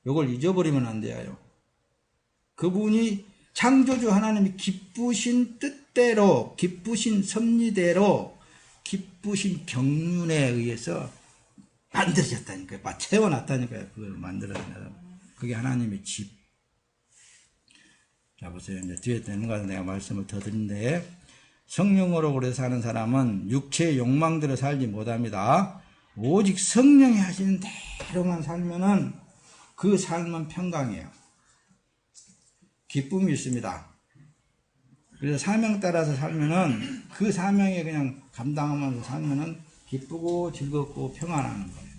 이걸 잊어버리면 안 돼요. 그분이 창조주 하나님이 기쁘신 뜻대로, 기쁘신 섭리대로, 기쁘신 경륜에 의해서 만들어졌다니까요. 채워놨다니까요. 그걸 만들어내다. 그게 하나님의 집. 자, 보세요. 이제 뒤에 되는 거 내가 말씀을 더 드린데, 성령으로 그래 사는 사람은 육체의 욕망대로 살지 못합니다. 오직 성령이 하시는 대로만 살면은 그 삶은 평강이에요. 기쁨이 있습니다. 그래서 사명 따라서 살면은 그 사명에 그냥 감당하면서 살면은 기쁘고 즐겁고 평안하는 거예요.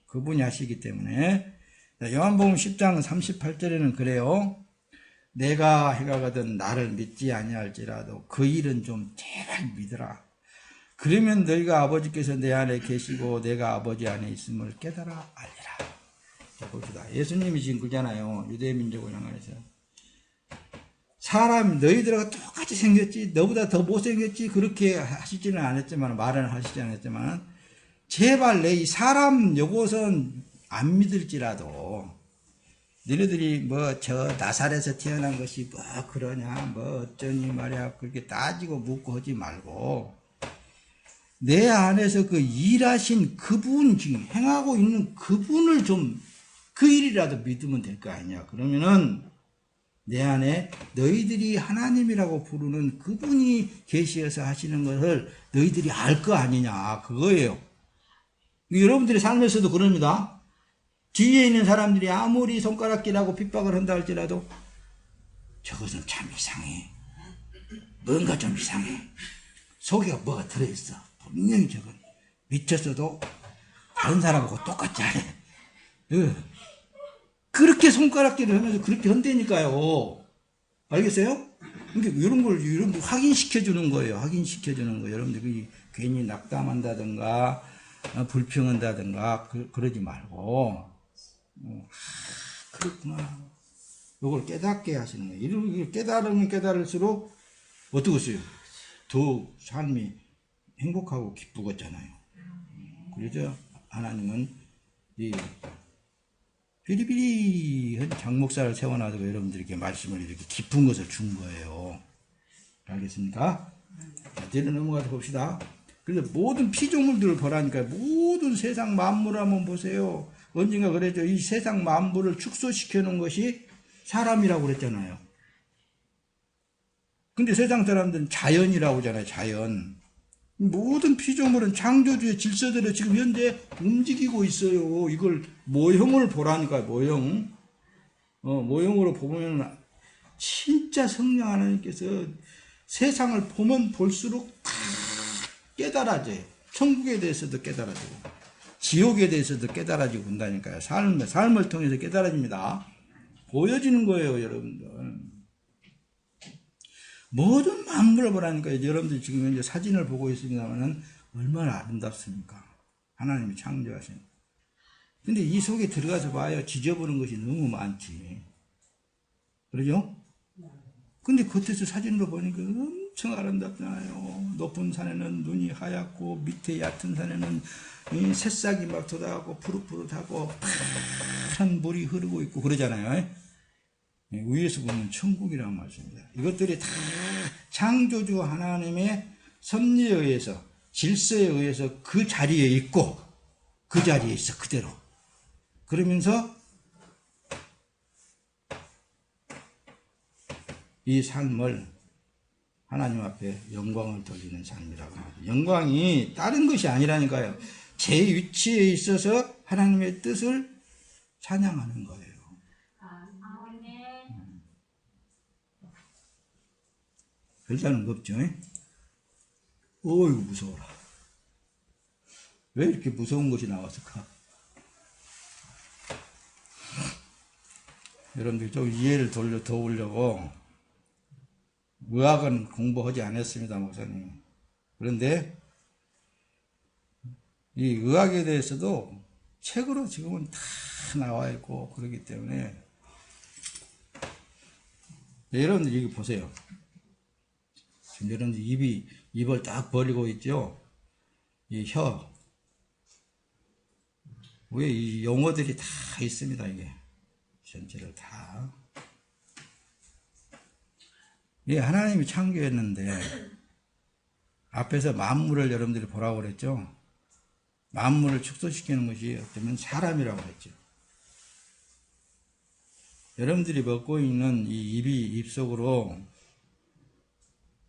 그분이 하시기 때문에. 요한복음 10장 38절에는 그래요. 내가 해가 가든 나를 믿지 아니할지라도 그 일은 좀 제발 믿으라. 그러면 너희가 아버지께서 내 안에 계시고 내가 아버지 안에 있음을 깨달아 알리라. 자, 봅시다. 예수님이 지금 그러잖아요. 유대민족을 향해서. 사람 너희들하고 똑같이 생겼지 너보다 더 못생겼지 그렇게 하시지는 않았지만 말은 하시지 않았지만 제발 내 이 사람 요것은 안 믿을지라도 너희들이 뭐 저 나사렛에서 태어난 것이 뭐 그러냐 뭐 어쩌니 말이야 그렇게 따지고 묻고 하지 말고 내 안에서 그 일하신 그분 지금 행하고 있는 그분을 좀 그 일이라도 믿으면 될 거 아니냐. 그러면은 내 안에 너희들이 하나님이라고 부르는 그분이 계시어서 하시는 것을 너희들이 알 거 아니냐 그거예요. 여러분들의 삶에서도 그럽니다. 뒤에 있는 사람들이 아무리 손가락질하고 핍박을 한다 할지라도 저것은 참 이상해. 뭔가 좀 이상해. 속에 뭐가 들어있어. 분명히 저건 미쳤어도 다른 사람하고 똑같지 않아. 그렇게 손가락질을 하면서 그렇게 한다니까요. 알겠어요? 그러니까 이런 걸 확인시켜주는 거예요. 확인시켜주는 거예요. 여러분들이 괜히 낙담한다든가, 불평한다든가, 그러지 말고, 그렇구나. 이걸 깨닫게 하시는 거예요. 이렇게 깨달으면 깨달을수록, 어떠겠어요? 더 삶이 행복하고 기쁘겠잖아요. 그래서 하나님은 이 비리비리한 장목사를 세워놔서 여러분들에게 말씀을 이렇게 깊은 것을 준 거예요. 알겠습니까? 자, 뒤로 넘어가서 봅시다. 그래서 모든 피조물들을 보라니까 모든 세상 만물을 한번 보세요. 언젠가 그랬죠. 이 세상 만물을 축소시켜 놓은 것이 사람이라고 그랬잖아요. 근데 세상 사람들은 자연이라고 하잖아요. 자연. 모든 피조물은 창조주의 질서대로 지금 현재 움직이고 있어요. 이걸 모형을 보라니까요. 모형. 모형으로 보면 진짜 성령 하나님께서 세상을 보면 볼수록 다 깨달아져요. 천국에 대해서도 깨달아지고 지옥에 대해서도 깨달아지고 본다니까요. 삶을 통해서 깨달아집니다. 보여지는 거예요, 여러분들. 모든 만물을 보라니까 여러분들 지금 현재 사진을 보고 있습니다만 얼마나 아름답습니까? 하나님이 창조하신. 근데 이 속에 들어가서 봐요. 지저분한 것이 너무 많지. 그러죠? 근데 겉에서 사진으로 보니까 엄청 아름답잖아요. 높은 산에는 눈이 하얗고 밑에 얕은 산에는 새싹이 막 돋아가고 푸릇푸릇하고 파란 물이 흐르고 있고 그러잖아요. 위에서 보면 천국이라는 말씀입니다. 이것들이 다 창조주 하나님의 섭리에 의해서 질서에 의해서 그 자리에 있고 그 자리에 있어 그대로. 그러면서 이 삶을 하나님 앞에 영광을 돌리는 삶이라고 합니다. 영광이 다른 것이 아니라니까요. 제 위치에 있어서 하나님의 뜻을 찬양하는 거예요. 별다른 거 없죠. 어이구 무서워라. 왜 이렇게 무서운 것이 나왔을까? 여러분들 좀 이해를 도우려고 의학은 공부하지 않았습니다, 목사님. 그런데 이 의학에 대해서도 책으로 지금은 다 나와 있고 그렇기 때문에 여러분들 이거 보세요. 지금 여러분들 입을 딱 벌리고 있죠. 이 혀. 왜 이 용어들이 다 있습니다, 이게. 전체를 다. 이 하나님이 창조했는데 앞에서 만물을 여러분들이 보라고 그랬죠. 만물을 축소시키는 것이 어쩌면 사람이라고 그랬죠. 여러분들이 먹고 있는 이 입 속으로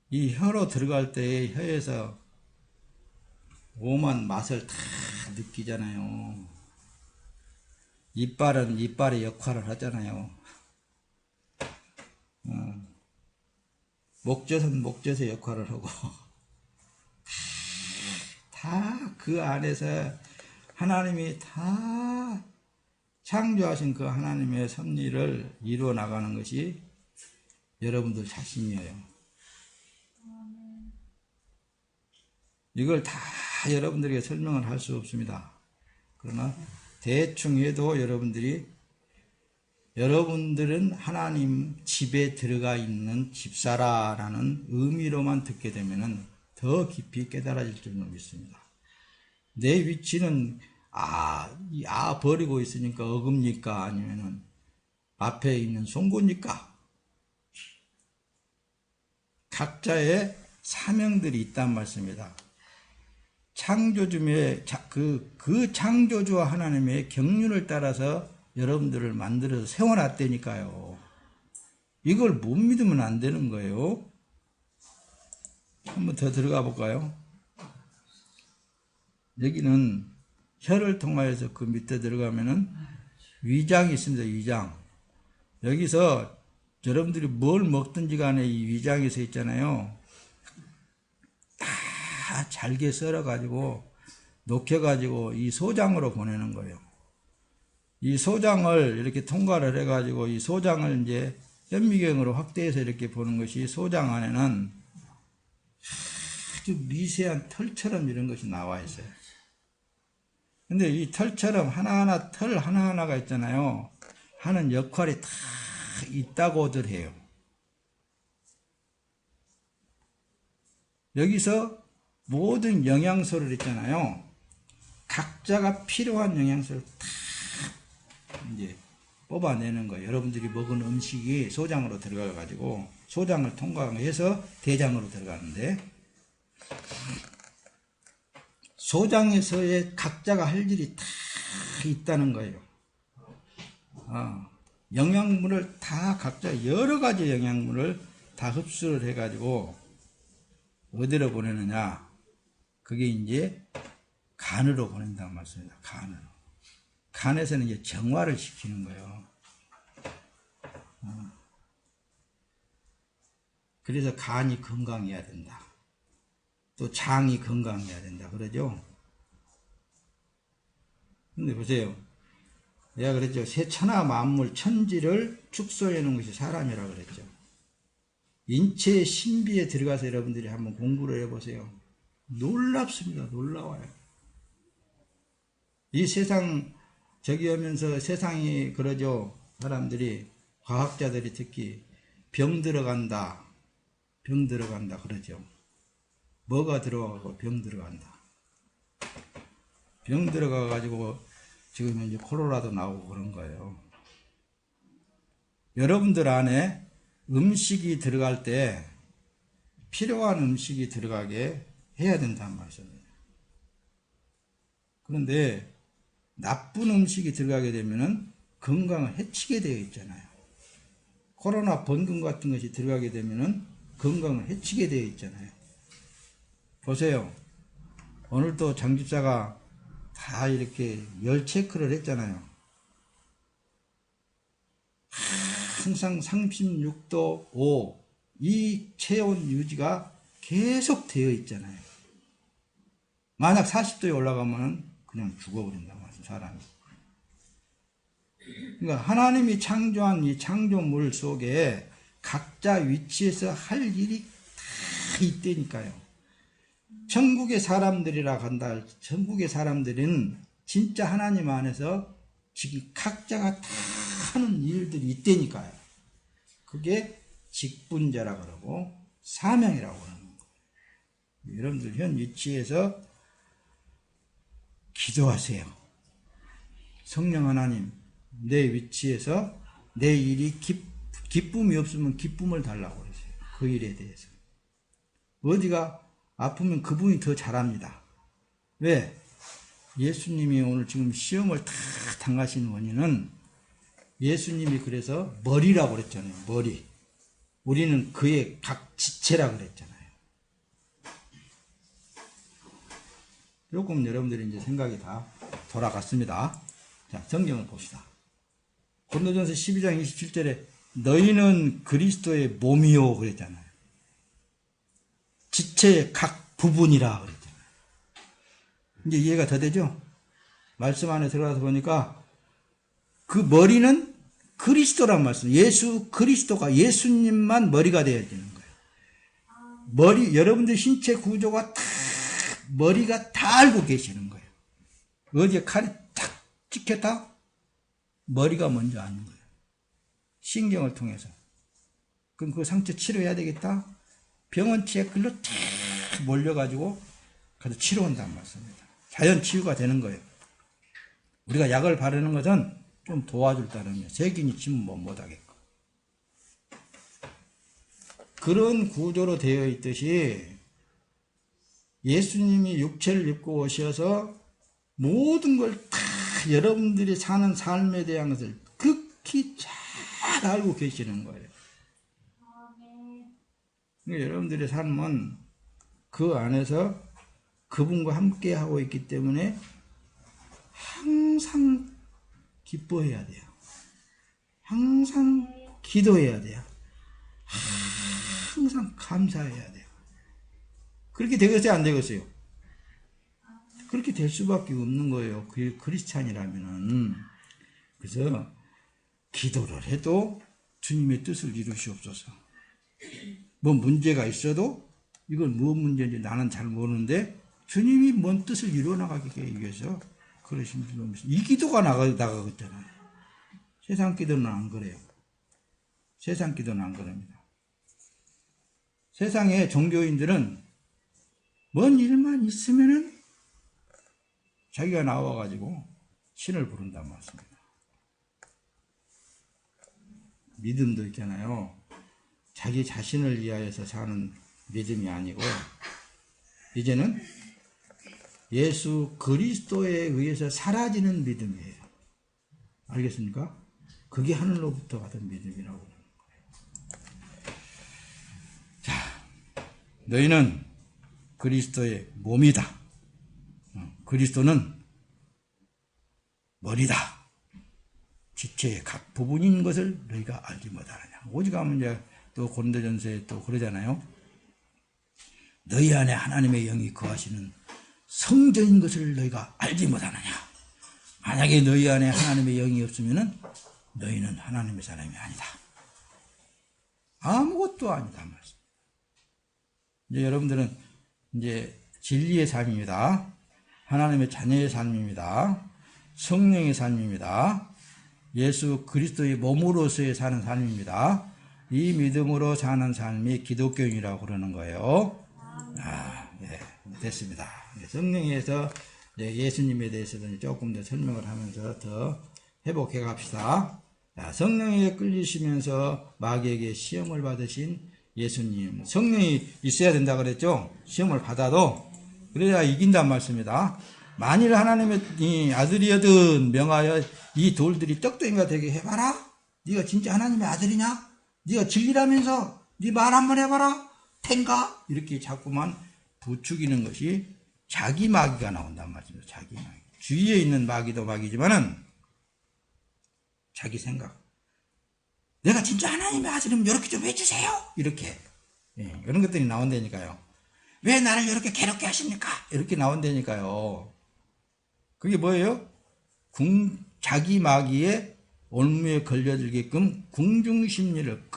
이 혀로 들어갈 때의 혀에서 오만 맛을 다 느끼잖아요. 이빨은 이빨의 역할을 하잖아요. 목젖은 목젖의 역할을 하고 다 그 안에서 하나님이 다 창조하신 그 하나님의 섭리를 이루어 나가는 것이 여러분들 자신이에요. 이걸 다 여러분들에게 설명을 할 수 없습니다. 그러나 대충 해도 여러분들은 하나님 집에 들어가 있는 집사라라는 의미로만 듣게 되면 더 깊이 깨달아질 줄 믿습니다. 내 위치는 버리고 있으니까 어금니까 아니면은 앞에 있는 송곳니까. 각자의 사명들이 있단 말씀입니다. 창조주의 그 창조주와 하나님의 경륜을 따라서 여러분들을 만들어서 세워놨다니까요. 이걸 못 믿으면 안 되는 거예요. 한번 더 들어가 볼까요? 여기는 혀를 통하여서 그 밑에 들어가면은 위장이 있습니다. 위장. 여기서 여러분들이 뭘 먹든지 간에 이 위장이 서 있잖아요. 다 잘게 썰어가지고 녹여가지고 이 소장으로 보내는 거예요. 이 소장을 이렇게 통과를 해가지고 이 소장을 이제 현미경으로 확대해서 이렇게 보는 것이 소장 안에는 아주 미세한 털처럼 이런 것이 나와 있어요. 근데 이 털처럼 하나하나 털 하나하나가 있잖아요. 하는 역할이 다 있다고들 해요. 여기서 모든 영양소를 있잖아요. 각자가 필요한 영양소를 다 이제 뽑아내는 거예요. 여러분들이 먹은 음식이 소장으로 들어가가지고 소장을 통과해서 대장으로 들어가는데 소장에서의 각자가 할 일이 다 있다는 거예요. 영양분을 다 각자 여러 가지 영양분을 다 흡수를 해가지고 어디로 보내느냐? 그게 이제 간으로 보낸다는 말씀입니다. 간으로. 간에서는 이제 정화를 시키는 거예요. 그래서 간이 건강해야 된다. 또 장이 건강해야 된다. 그러죠? 근데 보세요. 내가 그랬죠. 세천하 만물 천지를 축소해 놓은 것이 사람이라고 그랬죠. 인체의 신비에 들어가서 여러분들이 한번 공부를 해보세요. 놀랍습니다. 놀라워요. 이 세상 저기 오면서 세상이 그러죠. 사람들이 과학자들이 특히 병 들어간다 그러죠. 뭐가 들어가고 병 들어간다. 병 들어가 가지고 지금 이제 코로나도 나오고 그런 거예요. 여러분들 안에 음식이 들어갈 때 필요한 음식이 들어가게 해야 된다는 말씀이에요. 그런데 나쁜 음식이 들어가게 되면은 건강을 해치게 되어 있잖아요. 코로나 번금 같은 것이 들어가게 되면은 건강을 해치게 되어 있잖아요. 보세요. 오늘도 장집사가 다 이렇게 열 체크를 했잖아요. 항상 36도 5, 이 체온 유지가 계속 되어 있잖아요. 만약 40도에 올라가면 그냥 죽어버린단 말이에요, 사람이. 그러니까 하나님이 창조한 이 창조물 속에 각자 위치에서 할 일이 다 있다니까요. 천국의 사람들이라 한다. 천국의 사람들은 진짜 하나님 안에서 지금 각자가 다 하는 일들이 있다니까요. 그게 직분자라고 그러고 사명이라고 그러는 거예요. 여러분들 현 위치에서 기도하세요. 성령 하나님, 내 위치에서 내 일이 기쁨이 없으면 기쁨을 달라고 그러세요. 그 일에 대해서. 어디가 아프면 그분이 더 잘합니다. 왜? 예수님이 오늘 지금 시험을 다 당하신 원인은 예수님이 그래서 머리라고 그랬잖아요. 머리. 우리는 그의 각 지체라고 그랬잖아요. 조금 여러분들이 이제 생각이 다 돌아갔습니다. 자, 성경을 봅시다. 고린도전서 12장 27절에 너희는 그리스도의 몸이요 그랬잖아요. 지체의 각 부분이라 그랬잖아요. 이제 이해가 더 되죠? 말씀 안에 들어가서 보니까 그 머리는 그리스도란 말씀. 예수 그리스도가 예수님만 머리가 되어야 되는 거예요. 머리, 여러분들 신체 구조가 다 머리가 다 알고 계시는 거예요. 어디에 칼이 탁 찍혔다? 머리가 먼저 아는 거예요. 신경을 통해서. 그럼 그 상처 치료해야 되겠다? 병원 체크로 탁 몰려가지고 가서 치료한다는 말씀입니다. 자연 치유가 되는 거예요. 우리가 약을 바르는 것은 좀 도와줄 따름이에요. 세균이 치면 뭐 못하겠고. 그런 구조로 되어 있듯이 예수님이 육체를 입고 오셔서 모든 걸 다 여러분들이 사는 삶에 대한 것을 극히 잘 알고 계시는 거예요. 그러니까 여러분들의 삶은 그 안에서 그분과 함께 하고 있기 때문에 항상 기뻐해야 돼요. 항상 기도해야 돼요. 항상 감사해야 돼요. 그렇게 되겠어요? 안 되겠어요? 그렇게 될 수밖에 없는 거예요. 그 크리스찬이라면은. 그래서 기도를 해도 주님의 뜻을 이루시옵소서. 뭐 문제가 있어도 이건 무슨 문제인지 나는 잘 모르는데 주님이 뭔 뜻을 이루어나가기 위해서 그러신 분. 이 기도가 나가겠잖아요. 세상 기도는 안 그래요. 세상 기도는 안 그럽니다. 세상의 종교인들은 뭔 일만 있으면은 자기가 나와가지고 신을 부른단 말씀입니다. 믿음도 있잖아요. 자기 자신을 위하여서 사는 믿음이 아니고 이제는 예수 그리스도에 의해서 사라지는 믿음이에요. 알겠습니까? 그게 하늘로부터 받은 믿음이라고 하는 거예요. 자, 너희는 그리스도의 몸이다. 그리스도는 머리다. 지체의 각 부분인 것을 너희가 알지 못하느냐. 오직 하면 이제 또 고린도전서에 또 그러잖아요. 너희 안에 하나님의 영이 거하시는 성전인 것을 너희가 알지 못하느냐. 만약에 너희 안에 하나님의 영이 없으면은 너희는 하나님의 사람이 아니다. 아무것도 아니다 말씀. 이제 여러분들은 이제 진리의 삶입니다. 하나님의 자녀의 삶입니다. 성령의 삶입니다. 예수 그리스도의 몸으로서의 사는 삶입니다. 이 믿음으로 사는 삶이 기독교인이라고 그러는 거예요. 네, 됐습니다. 성령에서 예수님에 대해서는 조금 더 설명을 하면서 더 회복해 갑시다. 성령에 끌리시면서 마귀에게 시험을 받으신 예수님. 성령이 있어야 된다 그랬죠? 시험을 받아도 그래야 이긴단 말씀입니다. 만일 하나님의 아들이여든 명하여 이 돌들이 떡덩이가 되게 해봐라. 네가 진짜 하나님의 아들이냐? 네가 진리라면서 네 말 한번 해봐라. 텐가? 이렇게 자꾸만 부추기는 것이 자기 마귀가 나온단 말입니다. 자기 마귀. 주위에 있는 마귀도 마귀지만은 자기 생각. 내가 진짜 하나님의 아들이면 이렇게 좀 해주세요. 이렇게. 이런 것들이 나온다니까요. 왜 나를 이렇게 괴롭게 하십니까? 이렇게 나온다니까요. 그게 뭐예요? 자기 마귀의 올무에 걸려들게끔 군중심리를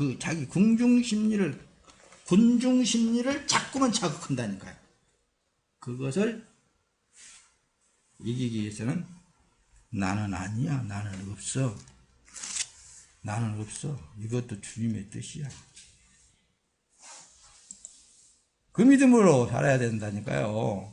자꾸만 자극한다니까요. 그것을 이기기 위해서는 나는 아니야, 나는 없어. 이것도 주님의 뜻이야. 그 믿음으로 살아야 된다니까요.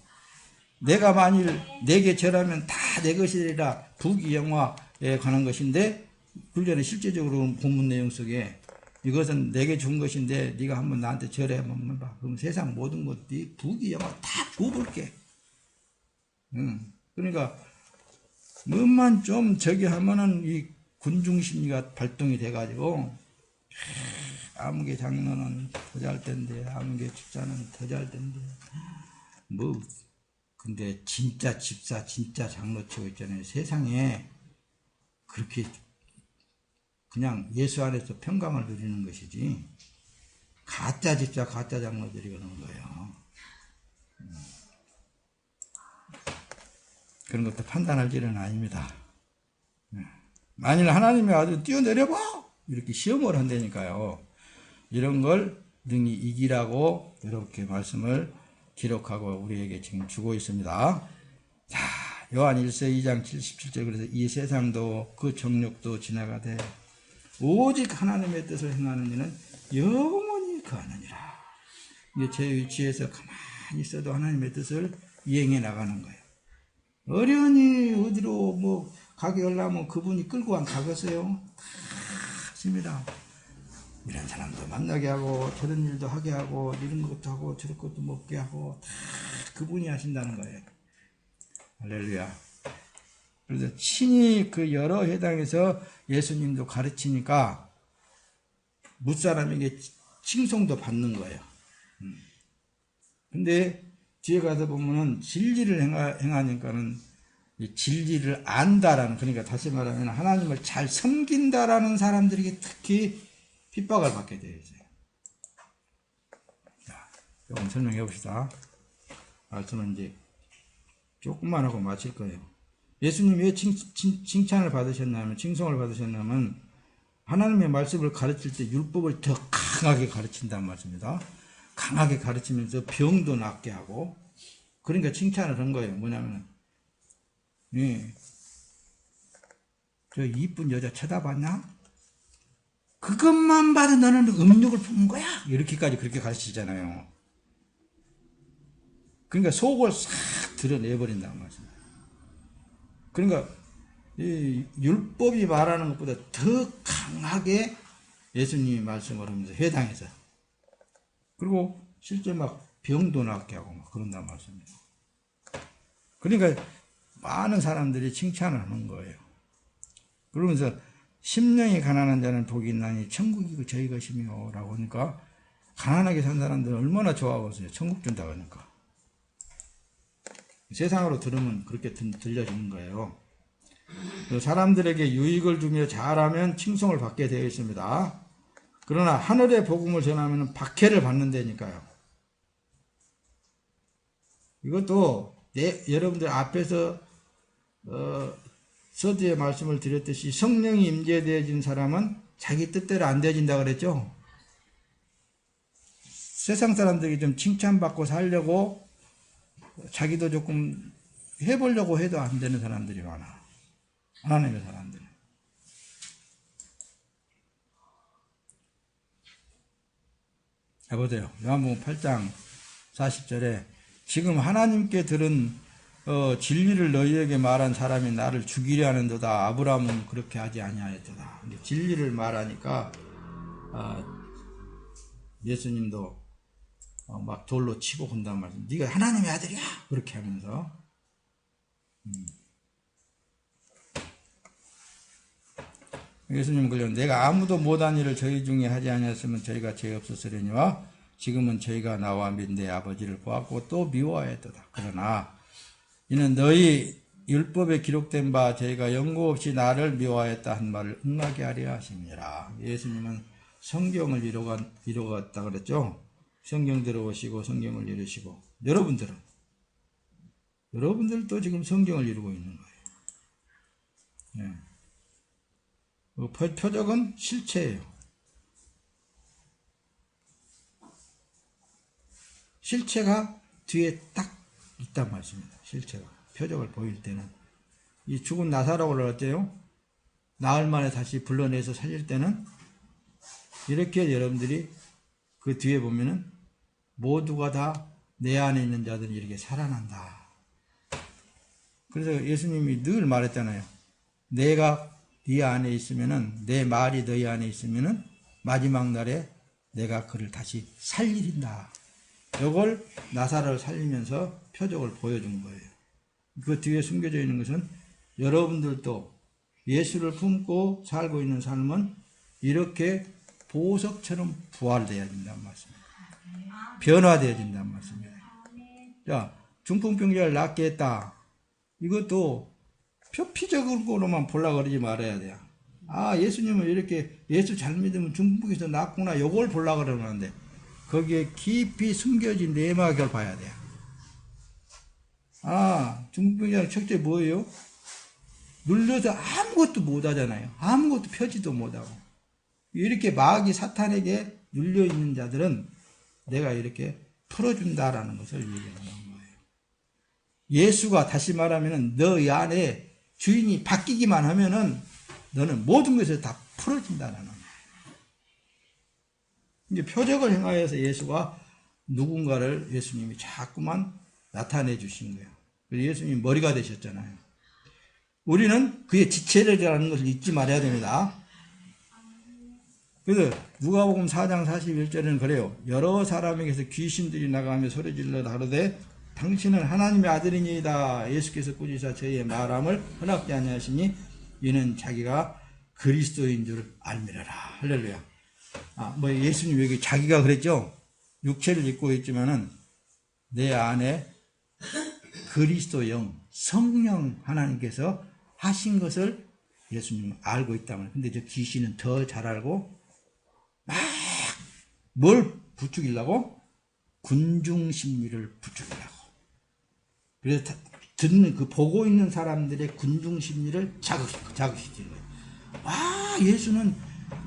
내가 만일 내게 절하면 다 내 것이라 부귀영화에 관한 것인데 그 전에 실제적으로 본문 내용 속에 이것은 내게 준 것인데 네가 한번 나한테 절해 먹는 봐. 그럼 세상 모든 것들이 부귀 영화 다 줘볼게. 그러니까 뭐만 좀 저기 하면은 이 군중 심리가 발동이 돼가지고 아무개 장로는 더 잘 텐데 아무개 집사는 더 잘 텐데 뭐 근데 진짜 집사 진짜 장로 치고 있잖아요. 세상에 그렇게 그냥 예수 안에서 평강을 누리는 것이지 가짜 집사 가짜 장로들이 그러는 거예요. 그런 것도 판단할 일은 아닙니다. 만일 하나님이 아주 뛰어내려봐 이렇게 시험을 한다니까요. 이런 걸 능히 이기라고 이렇게 말씀을 기록하고 우리에게 지금 주고 있습니다. 자, 요한 1서 2장 77절 그래서 이 세상도 그 정욕도 지나가되 오직 하나님의 뜻을 행하는 이는 영원히 거하느니라. 이게 제 위치에서 가만히 있어도 하나님의 뜻을 이행해 나가는 거예요. 어련히 어디로 뭐 가게 하려면 그분이 끌고 가겠어요? 다 하십니다. 이런 사람도 만나게 하고 저런 일도 하게 하고 이런 것도 하고 저런 것도 먹게 하고 다 그분이 하신다는 거예요. 할렐루야. 그래서 친히 그 여러 회당에서 예수님도 가르치니까 뭇사람에게 칭송도 받는 거예요. 근데 뒤에 가서 보면은 진리를 행하니까는 이 진리를 안다라는, 그러니까 다시 말하면 하나님을 잘 섬긴다라는 사람들에게 특히 핍박을 받게 되어 있어요. 자, 조금 설명해 봅시다. 말씀은 이제 조금만 하고 마칠 거예요. 예수님이 왜 칭찬을 받으셨냐면, 칭송을 받으셨냐면, 하나님의 말씀을 가르칠 때 율법을 더 강하게 가르친다는 말씀입니다. 강하게 가르치면서 병도 낫게 하고, 그러니까 칭찬을 한 거예요. 뭐냐면, 예, 저 이쁜 여자 쳐다봤냐? 그것만 봐도 너는 음욕을 품은 거야? 이렇게까지 그렇게 가르치잖아요. 그러니까 속을 싹 드러내버린다는 말씀입니다. 그러니까 이 율법이 말하는 것보다 더 강하게 예수님이 말씀을 하면서 회당에서, 그리고 실제 막 병도 낫게 하고 막 그런단 말씀입니다. 그러니까 많은 사람들이 칭찬을 하는 거예요. 그러면서 심령이 가난한 자는 복이 있나니 천국이 저희 것이며 라고 하니까, 가난하게 산 사람들은 얼마나 좋아하겠어요. 천국 준다 그러니까. 세상으로 들으면 그렇게 들려지는 거예요. 사람들에게 유익을 주며 잘하면 칭송을 받게 되어 있습니다. 그러나 하늘의 복음을 전하면 박해를 받는다니까요. 이것도 여러분들 앞에서 서두에 말씀을 드렸듯이 성령이 임재되어진 사람은 자기 뜻대로 안 되어진다 그랬죠. 세상 사람들이 좀 칭찬받고 살려고 자기도 조금 해보려고 해도 안 되는 사람들이 많아. 하나님의 사람들. 해보세요. 요한복음 8장 40절에 지금 하나님께 들은 진리를 너희에게 말한 사람이 나를 죽이려 하는도다. 아브라함은 그렇게 하지 아니하였도다. 진리를 말하니까 예수님도 막 돌로 치고 혼단 말씀. 네가 하나님의 아들이야. 그렇게 하면서 예수님은 그러면 내가 아무도 못한 일을 저희 중에 하지 아니했으면 저희가 죄 없었으려니와 지금은 저희가 나와 및 내 아버지를 보았고 또 미워하였도다. 그러나 이는 너희 율법에 기록된 바 저희가 연고 없이 나를 미워하였다 한 말을 응하게 하려 하심이라. 예수님은 성경을 이루었다 그랬죠. 성경 들어오시고 성경을 이루시고, 여러분들도 지금 성경을 이루고 있는 거예요. 네. 표적은 실체예요. 실체가 뒤에 딱 있단 말씀입니다. 실체가. 표적을 보일 때는. 이 죽은 나사로를 어때요? 나흘 만에 다시 불러내서 살릴 때는 이렇게 여러분들이 그 뒤에 보면은 모두가 다 내 안에 있는 자들은 이렇게 살아난다. 그래서 예수님이 늘 말했잖아요. 내가 네 안에 있으면은, 내 말이 너희 안에 있으면은 마지막 날에 내가 그를 다시 살리린다. 이걸 나사로를 살리면서 표적을 보여준 거예요. 그 뒤에 숨겨져 있는 것은 여러분들도 예수를 품고 살고 있는 삶은 이렇게 보석처럼 부활되어야 된다는 말씀입니다. 변화되어야 된다는 말씀입니다. 자, 중풍병자를 낫게 했다. 이것도 표피적으로만 보려고 그러지 말아야 돼요. 아, 예수님은 이렇게 예수 잘 믿으면 중풍에서 낫구나. 요걸 보려고 그러는데 거기에 깊이 숨겨진 내막을 봐야 돼요. 아, 중풍병자는 첫째 뭐예요? 눌려서 아무것도 못 하잖아요. 아무것도 펴지도 못하고. 이렇게 마귀 사탄에게 눌려있는 자들은 내가 이렇게 풀어준다라는 것을 얘기하는 거예요. 예수가 다시 말하면은 너희 안에 주인이 바뀌기만 하면은 너는 모든 것을 다 풀어진다는 거예요. 이제 표적을 행하여서 예수가 누군가를 예수님이 자꾸만 나타내 주신 거예요. 그래서 예수님이 머리가 되셨잖아요. 우리는 그의 지체라는 것을 잊지 말아야 됩니다. 그래서 누가복음 4장 41절에는 그래요. 여러 사람에게서 귀신들이 나가며 소리질러 다루되 당신은 하나님의 아들이니이다. 예수께서 꾸짖으사 저희의 말함을 허락지 아니하시니 이는 자기가 그리스도인 줄 알미라라. 할렐루야. 뭐 예수님 여기 자기가 그랬죠. 육체를 입고 있지만은 내 안에 그리스도 영, 성령 하나님께서 하신 것을 예수님은 알고 있다면. 근데 저 귀신은 더 잘 알고 막 뭘 부추기려고? 군중심리를 부추기려고. 그래서 듣는 그 보고 있는 사람들의 군중심리를 자극시키는 거예요. 와, 예수는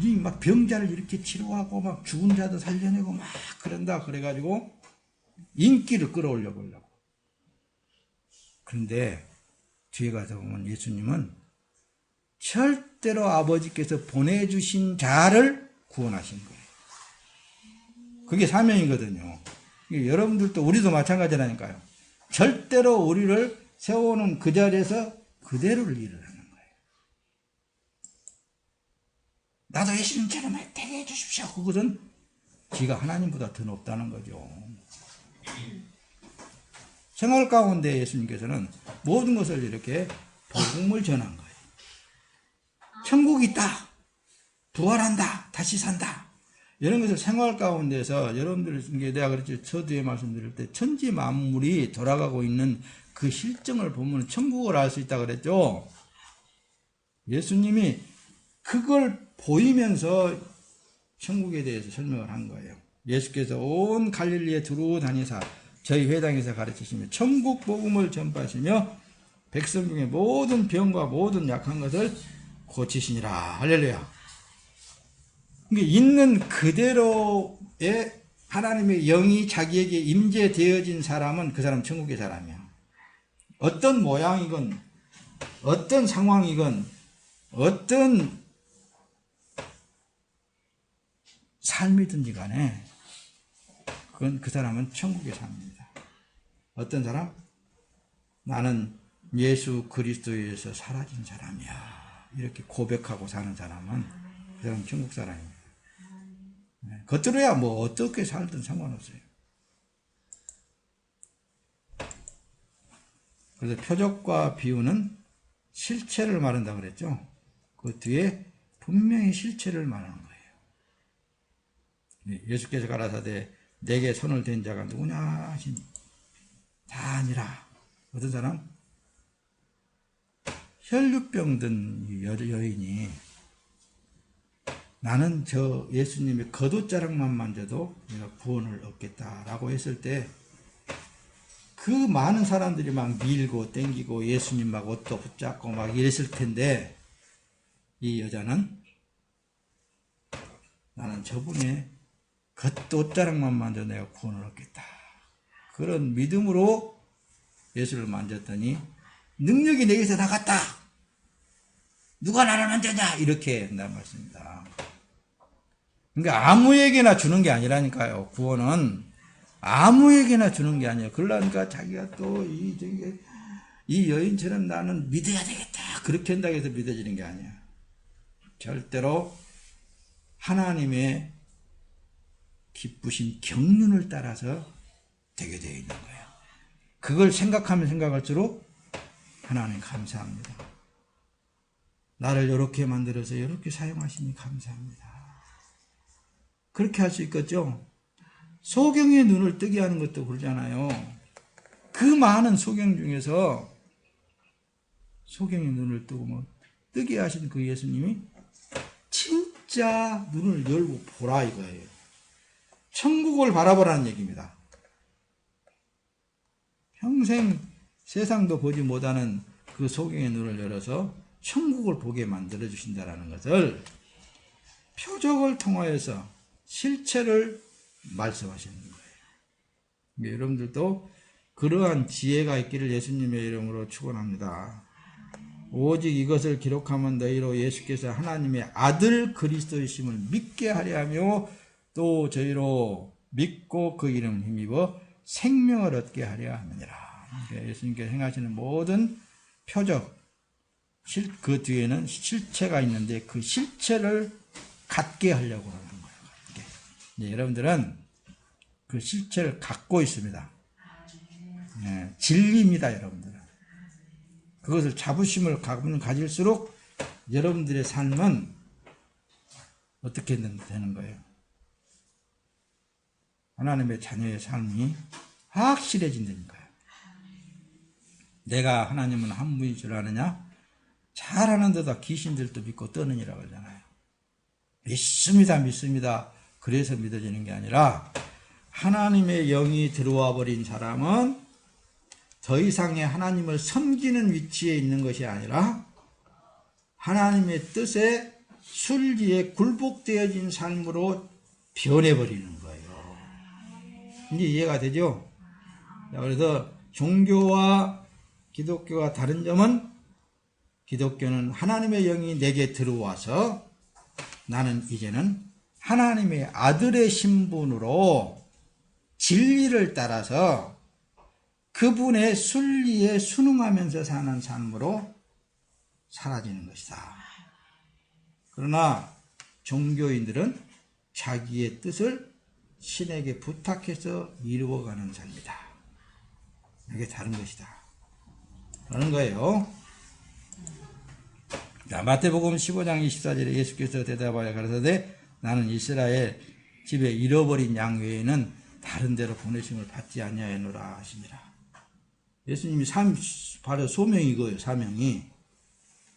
이 막 병자를 이렇게 치료하고 막 죽은 자도 살려내고 막 그런다. 그래가지고 인기를 끌어올려보려고. 그런데 뒤에 가서 보면 예수님은 절대로 아버지께서 보내주신 자를 구원하신 거예요. 그게 사명이거든요. 여러분들도 우리도 마찬가지라니까요. 절대로 우리를 세워놓은 그 자리에서 그대로를 일을 하는 거예요. 나도 예수님처럼 되게 해주십시오. 그것은 지가 하나님보다 더 높다는 거죠. 생활 가운데 예수님께서는 모든 것을 이렇게 복음을 전한 거예요. 천국이 있다. 부활한다. 다시 산다. 이런 것을 생활 가운데서 여러분들, 내가 그랬죠. 서두에 말씀드릴 때 천지 만물이 돌아가고 있는 그 실정을 보면 천국을 알 수 있다 그랬죠. 예수님이 그걸 보이면서 천국에 대해서 설명을 한 거예요. 예수께서 온 갈릴리에 두루 다니사 저희 회당에서 가르치시며 천국 복음을 전파하시며 백성 중에 모든 병과 모든 약한 것을 고치시니라. 할렐루야. 있는 그대로의 하나님의 영이 자기에게 임재되어진 사람은 그 사람 천국의 사람이야. 어떤 모양이건 어떤 상황이건 어떤 삶이든지 간에 그건 그 사람은 천국의 사람입니다. 어떤 사람? 나는 예수 그리스도에 의해서 사라진 사람이야. 이렇게 고백하고 사는 사람은 그 사람은 천국 사람입니다. 겉으로야 뭐 어떻게 살든 상관없어요. 그래서 표적과 비유는 실체를 말한다고 그랬죠. 그 뒤에 분명히 실체를 말하는 거예요. 예수께서 가라사대 내게 손을 댄 자가 누구냐 하시니 다 아니라 어떤 사람? 혈류병 든 여인이 나는 저 예수님의 겉옷자락만 만져도 내가 구원을 얻겠다라고 했을 때 그 많은 사람들이 막 밀고 땡기고 예수님 막 옷도 붙잡고 막 이랬을 텐데 이 여자는 나는 저분의 겉옷자락만 만져도 내가 구원을 얻겠다. 그런 믿음으로 예수를 만졌더니 능력이 내게서 나갔다. 누가 나를 만졌냐? 이렇게 한다는 말씀입니다. 그러니까 아무에게나 주는 게 아니라니까요. 구원은 아무에게나 주는 게 아니에요. 그러니까 자기가 또 이 여인처럼 나는 믿어야 되겠다. 그렇게 한다고 해서 믿어지는 게 아니야. 절대로 하나님의 기쁘신 경륜을 따라서 되게 되어 있는 거예요. 그걸 생각하면 생각할수록 하나님 감사합니다. 나를 이렇게 만들어서 이렇게 사용하시니 감사합니다. 그렇게 할 수 있겠죠? 소경의 눈을 뜨게 하는 것도 그러잖아요. 그 많은 소경 중에서 소경의 눈을 뜨고 뭐 뜨게 하신 그 예수님이 진짜 눈을 열고 보라 이거예요. 천국을 바라보라는 얘기입니다. 평생 세상도 보지 못하는 그 소경의 눈을 열어서 천국을 보게 만들어 주신다라는 것을 표적을 통하여서 실체를 말씀하시는 거예요. 여러분들도 그러한 지혜가 있기를 예수님의 이름으로 축원합니다. 오직 이것을 기록하면 너희로 예수께서 하나님의 아들 그리스도이심을 믿게 하려 하며 또 저희로 믿고 그 이름 힘입어 생명을 얻게 하려 함이니라. 예수님께서 행하시는 모든 표적, 그 뒤에는 실체가 있는데 그 실체를 갖게 하려고 하는 거예요. 이제 여러분들은 그 실체를 갖고 있습니다. 네, 진리입니다, 여러분들은. 그것을 자부심을 가질수록 여러분들의 삶은 어떻게 되는 거예요? 하나님의 자녀의 삶이 확실해진다는 거예요. 내가 하나님은 한 분인 줄 아느냐? 잘하는 데다 귀신들도 믿고 떠느니라고 하잖아요. 믿습니다. 그래서 믿어지는 게 아니라 하나님의 영이 들어와 버린 사람은 더 이상의 하나님을 섬기는 위치에 있는 것이 아니라 하나님의 뜻에 순리에 굴복되어진 삶으로 변해버리는 거예요. 이제 이해가 되죠? 그래서 종교와 기독교가 다른 점은 기독교는 하나님의 영이 내게 들어와서 나는 이제는 하나님의 아들의 신분으로 진리를 따라서 그분의 순리에 순응하면서 사는 삶으로 사라지는 것이다. 그러나 종교인들은 자기의 뜻을 신에게 부탁해서 이루어가는 삶이다. 이게 다른 것이다. 그런 거예요. 자, 마태복음 15장 24절에 예수께서 대답하여 가라사대 나는 이스라엘 집에 잃어버린 양 외에는 다른 데로 보내심을 받지 아니하였노라 하시니라. 예수님이 바로 소명이 이거예요. 사명이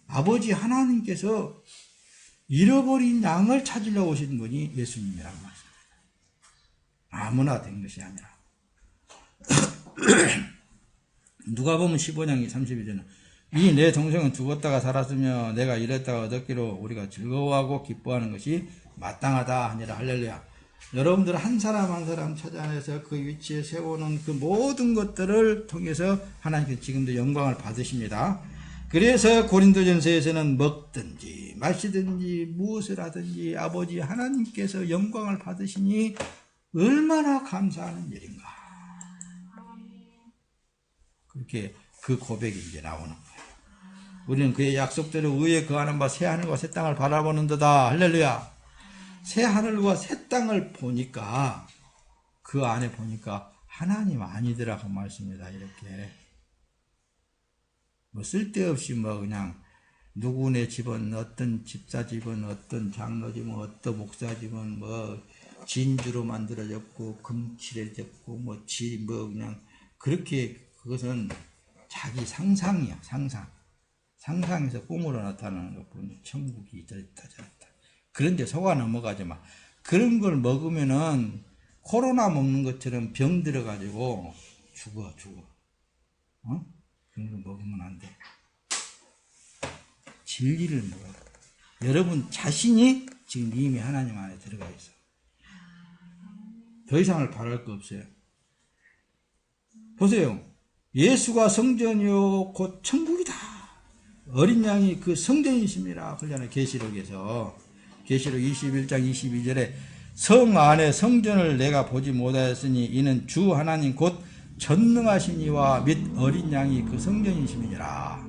아버지 하나님께서 잃어버린 양을 찾으려고 오신 분이 예수님이라는 말씀입니다. 아무나 된 것이 아니라 누가복음 15장 32절은 이 내 동생은 죽었다가 살았으며 내가 이랬다가 얻었기로 우리가 즐거워하고 기뻐하는 것이 마땅하다 하니라. 할렐루야. 여러분들 한 사람 한 사람 찾아내서 그 위치에 세우는 그 모든 것들을 통해서 하나님께서 지금도 영광을 받으십니다. 그래서 고린도전서에서는 먹든지 마시든지 무엇을 하든지 아버지 하나님께서 영광을 받으시니 얼마나 감사하는 일인가. 그렇게 그 고백이 이제 나오는 거예요. 우리는 그의 약속대로 의에 거하는 바 새 하늘과 새 땅을 바라보는 데다. 할렐루야. 새 하늘과 새 땅을 보니까 그 안에 보니까 하나님 아니더라 그 말씀입니다. 이렇게 뭐 쓸데없이 뭐 그냥 누구네 집은 어떤 집사 집은 어떤 장로 집은 어떤 목사 집은 뭐 진주로 만들어졌고 금칠해졌고 뭐 그냥 그렇게 그것은 자기 상상이야. 상상에서 꿈으로 나타나는 것 보니 천국이 이랬다 저랬다. 그런데 속아 넘어가지 마. 그런 걸 먹으면은 코로나 먹는 것처럼 병 들어가지고 죽어. 그런 거 먹으면 안 돼. 진리를 먹어야 돼. 여러분 자신이 지금 이미 하나님 안에 들어가 있어. 더 이상을 바랄 거 없어요. 보세요. 예수가 성전이요 곧 천국이다. 어린 양이 그 성전이십니다. 그러잖아요. 계시록에서. 계시록 21장 22절에 성 안에 성전을 내가 보지 못하였으니 이는 주 하나님 곧 전능하신 이와 및 어린 양이 그 성전이심이니라.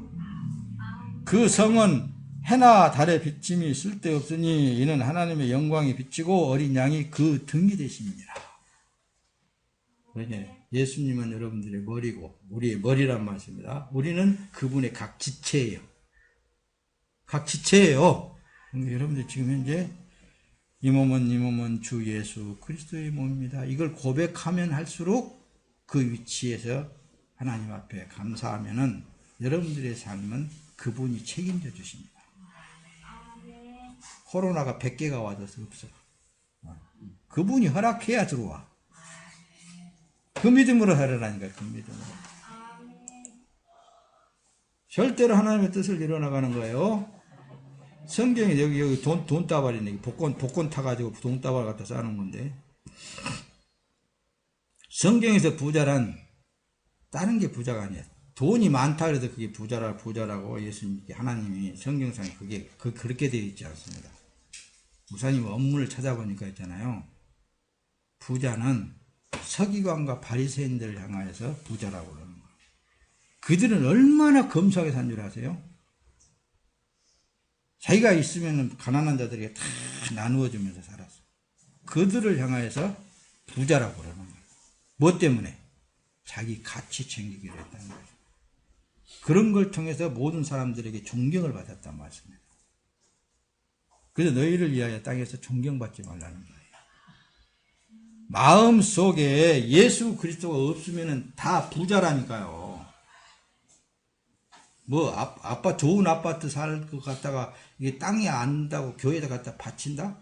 그 성은 해나 달의 비침이 쓸데없으니 이는 하나님의 영광이 비치고 어린 양이 그 등이 되십니다. 예수님은 여러분들의 머리고 우리의 머리란 말씀입니다. 우리는 그분의 각 지체예요. 각 지체예요. 여러분들 지금 현재 이 몸은 주 예수 그리스도의 몸입니다. 이걸 고백하면 할수록 그 위치에서 하나님 앞에 감사하면은 여러분들의 삶은 그분이 책임져 주십니다. 코로나가 100개가 와도 없어. 그분이 허락해야 들어와. 그 믿음으로 하려라니까, 그 믿음으로. 절대로 하나님의 뜻을 이뤄나가는 거예요. 성경에 여기 돈다발이네. 복권 타가지고 돈다발 갖다 쌓는 건데. 성경에서 부자란 다른 게 부자가 아니야. 돈이 많다 그래도 그게 부자라고 예수님께 하나님이 성경상에 그렇게 되어 있지 않습니다. 무사님 업문을 찾아보니까 있잖아요. 부자는 서기관과 바리새인들을 향하여서 부자라고 그러는 거예요. 그들은 얼마나 검소하게 산 줄 아세요? 자기가 있으면 가난한 자들에게 다 나누어주면서 살았어. 그들을 향하여서 부자라고 그러는 거예요. 뭐 때문에? 자기 가치 챙기기로 했다는 거예요. 그런 걸 통해서 모든 사람들에게 존경을 받았단 말씀입니다. 그래서 너희를 위하여 땅에서 존경받지 말라는 거예요. 마음속에 예수 그리스도가 없으면 다 부자라니까요. 뭐 좋은 아파트 살 것 같다가 이게 땅이 안 된다고 교회에다 갖다 바친다?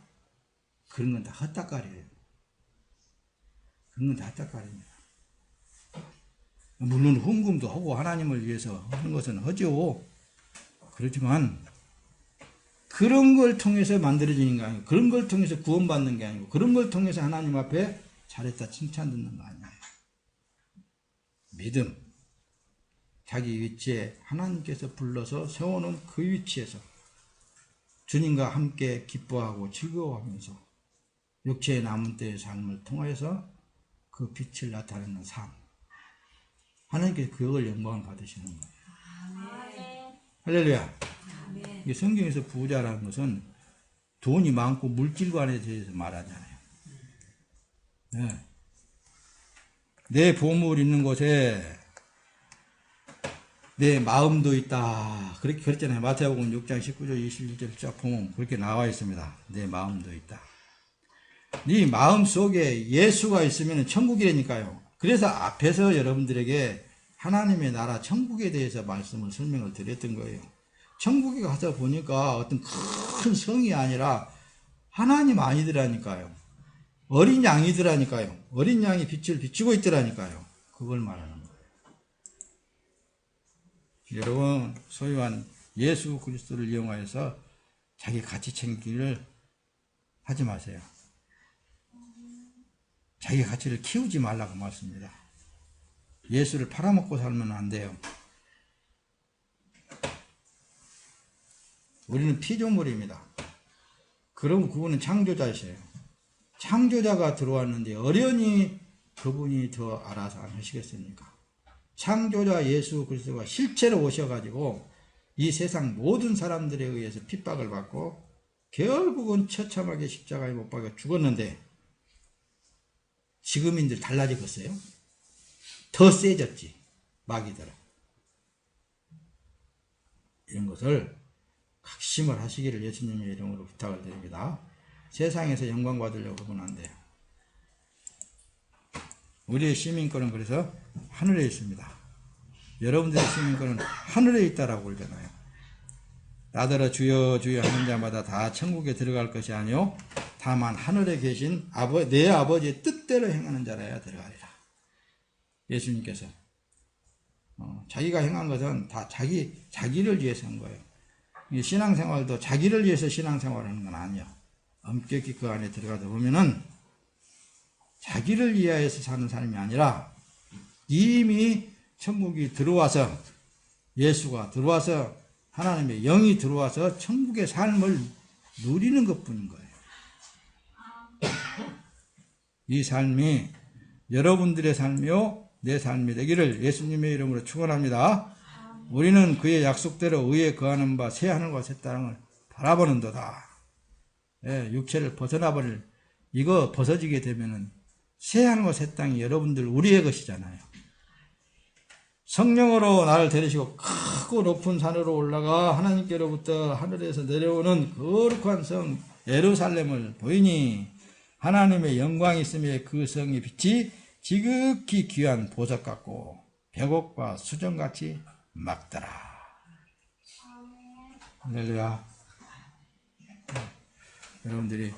그런 건 다 헛다까리예요. 그런 건 다 헛다까리입니다. 물론 헌금도 하고 하나님을 위해서 하는 것은 하죠. 그렇지만 그런 걸 통해서 만들어지는 게 아니고, 그런 걸 통해서 구원받는 게 아니고, 그런 걸 통해서 하나님 앞에 잘했다 칭찬 듣는 거 아니에요. 믿음, 자기 위치에 하나님께서 불러서 세워놓은 그 위치에서 주님과 함께 기뻐하고 즐거워하면서 육체의 남은 때의 삶을 통해서 그 빛을 나타내는 삶, 하나님께서 그걸 영광을 받으시는 거예요. 할렐루야. 이게 성경에서 부자라는 것은 돈이 많고 물질관에 대해서 말하잖아요. 네. 내 보물 있는 곳에 내 마음도 있다. 그렇게 그랬잖아요. 마태복음 6장 19절 21절 쫙 보면 그렇게 나와 있습니다. 내 마음도 있다. 네 마음 속에 예수가 있으면 천국이라니까요. 그래서 앞에서 여러분들에게 하나님의 나라 천국에 대해서 말씀을 설명을 드렸던 거예요. 천국에 가서 보니까 어떤 큰 성이 아니라 하나님 아니더라니까요. 어린 양이더라니까요. 어린 양이 빛을 비추고 있더라니까요. 그걸 말하는 거예요. 여러분, 소유한 예수 그리스도를 이용하여서 자기 가치 챙기기를 하지 마세요. 자기 가치를 키우지 말라고 말씀입니다. 예수를 팔아먹고 살면 안 돼요. 우리는 피조물입니다. 그럼 그분은 창조자이세요. 창조자가 들어왔는데 어련히 그분이 더 알아서 안 하시겠습니까? 창조자 예수 그리스도가 실제로 오셔가지고 이 세상 모든 사람들에 의해서 핍박을 받고 결국은 처참하게 십자가에 못 박혀 죽었는데 지금인들 달라지겠어요? 더 세졌지, 마귀들은. 이런 것을 각심을 하시기를 예수님의 이름으로 부탁을 드립니다. 세상에서 영광 받으려고 하면 안 돼요. 우리의 시민권은 그래서 하늘에 있습니다. 여러분들의 시민권은 하늘에 있다라고 그러잖아요. 나더러 주여 주여 하는 자마다 다 천국에 들어갈 것이 아니요 다만 하늘에 계신 내 아버지의 뜻대로 행하는 자라야 들어가리라. 예수님께서 자기가 행한 것은 다 자기를 위해서 한 거예요. 신앙생활도 자기를 위해서 신앙생활을 하는 건 아니에요. 엄격히 그 안에 들어가다 보면은 자기를 위하여서 사는 삶이 아니라 이미 천국이 들어와서 예수가 들어와서 하나님의 영이 들어와서 천국의 삶을 누리는 것뿐인 거예요. 이 삶이 여러분들의 삶이요 내 삶이 되기를 예수님의 이름으로 축원합니다. 우리는 그의 약속대로 의에 거하는 바 새 하늘과 새 땅을 바라보는도다. 예, 육체를 벗어나버릴, 이거 벗어지게 되면은 새 하늘과 새 땅이 여러분들 우리의 것이잖아요. 성령으로 나를 데리시고 크고 높은 산으로 올라가 하나님께로부터 하늘에서 내려오는 거룩한 성 예루살렘을 보이니 하나님의 영광이 있으며 그 성의 빛이 지극히 귀한 보석 같고 벽옥과 수정같이 막더라. 할렐루야. 여러분들이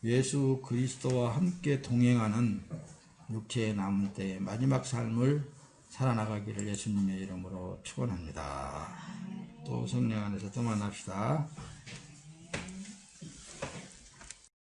예수 그리스도와 함께 동행하는 육체의 남은 때의 마지막 삶을 살아나가기를 예수님의 이름으로 축원합니다. 또 성령 안에서 또 만납시다.